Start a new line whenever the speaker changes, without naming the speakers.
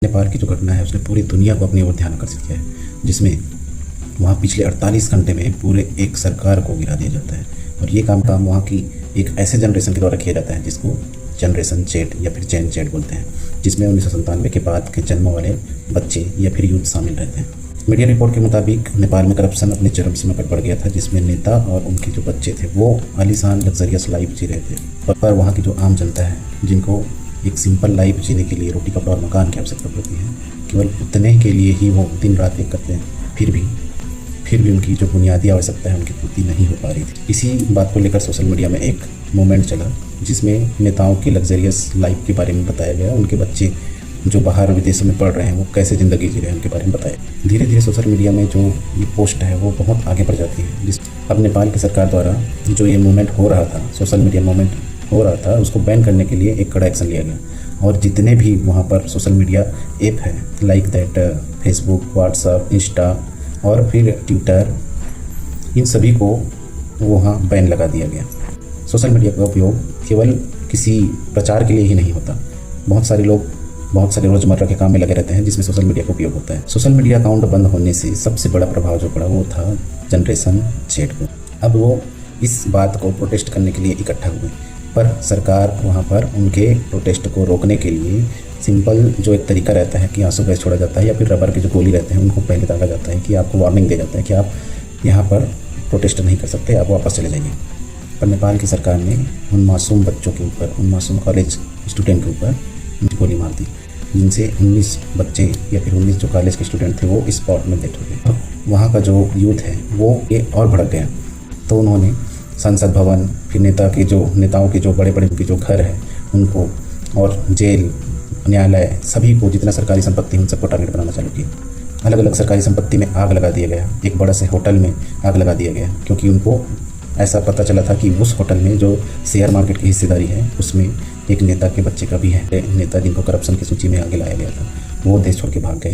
नेपाल की जो घटना है उसने पूरी दुनिया को अपनी ओर ध्यान आकर्षित किया है, जिसमें वहाँ पिछले 48 घंटे में पूरे एक सरकार को गिरा दिया जाता है। और ये काम वहाँ की एक ऐसे जनरेशन के द्वारा किया जाता है जिसको जनरेशन जेड या फिर जेन जेड बोलते हैं, जिसमें 1997 के बाद के जन्म वाले बच्चे या फिर यूथ शामिल रहते हैं। मीडिया रिपोर्ट के मुताबिक नेपाल में करप्शन अपनी चरम सीमा पर बढ़ गया था, जिसमें नेता और उनके जो बच्चे थे वो आलीशान लग्जरियस लाइफ जी रहे थे, पर वहाँ की जो आम जनता है जिनको एक सिंपल लाइफ जीने के लिए रोटी कपड़ा और मकान की आवश्यकता पड़ती है, केवल उतने के लिए ही वो दिन रात एक करते हैं, फिर भी उनकी जो बुनियादी आवश्यकता है उनकी पूर्ति नहीं हो पा रही थी। इसी बात को लेकर सोशल मीडिया में एक मूवमेंट चला जिसमें नेताओं की लग्जरियस लाइफ के बारे में बताया गया, उनके बच्चे जो बाहर विदेशों में पढ़ रहे हैं वो कैसे ज़िंदगी जी रहे हैं उनके बारे में बताया। धीरे धीरे सोशल मीडिया में जो ये पोस्ट है वो बहुत आगे बढ़ जाती है। अब नेपाल की सरकार द्वारा जो ये मूवमेंट हो रहा था, सोशल मीडिया मूवमेंट हो रहा था, उसको बैन करने के लिए एक कड़ा एक्शन लिया गया। और जितने भी वहाँ पर सोशल मीडिया ऐप है like that Facebook, WhatsApp, Insta और फिर ट्विटर, इन सभी को वहाँ बैन लगा दिया गया। सोशल मीडिया का उपयोग केवल किसी प्रचार के लिए ही नहीं होता, बहुत सारे लोग बहुत सारे रोज़मर्रा के काम में लगे रहते हैं जिसमें सोशल मीडिया का उपयोग होता है। सोशल मीडिया अकाउंट बंद होने से सबसे बड़ा प्रभाव जो पड़ा वो था जनरेशन जेड को। अब वो इस बात को प्रोटेस्ट करने के लिए इकट्ठा हुए, पर सरकार वहाँ पर उनके प्रोटेस्ट को रोकने के लिए सिंपल जो एक तरीका रहता है कि आंसू गैस छोड़ा जाता है या फिर रबर के जो गोली रहते हैं उनको पहले दागा जाता है कि आपको वार्निंग दिया जाता है कि आप यहाँ पर प्रोटेस्ट नहीं कर सकते, आप वापस चले जाइए। पर नेपाल की सरकार ने उन मासूम बच्चों के ऊपर, उन मासूम कॉलेज स्टूडेंट के ऊपर गोली मार दी, जिनसे 19 बच्चे या फिर 19 जो कॉलेज के स्टूडेंट थे वो स्पॉट में डेथ हो गए। वहाँ का जो यूथ है वो ये और भड़क गया, तो उन्होंने संसद भवन, फिर नेताओं के जो बड़े बड़े उनके जो घर है उनको, और जेल, न्यायालय, सभी को जितना सरकारी संपत्ति उन सबको टारगेट बनाना चालू किया। अलग अलग सरकारी संपत्ति में आग लगा दिया गया, एक बड़ा से होटल में आग लगा दिया गया क्योंकि उनको ऐसा पता चला था कि उस होटल में जो शेयर मार्केट की हिस्सेदारी है उसमें एक नेता के बच्चे का भी है। नेता जिनको करप्शन की सूची में आगे लाया गया था वो देश छोड़ के भाग गए।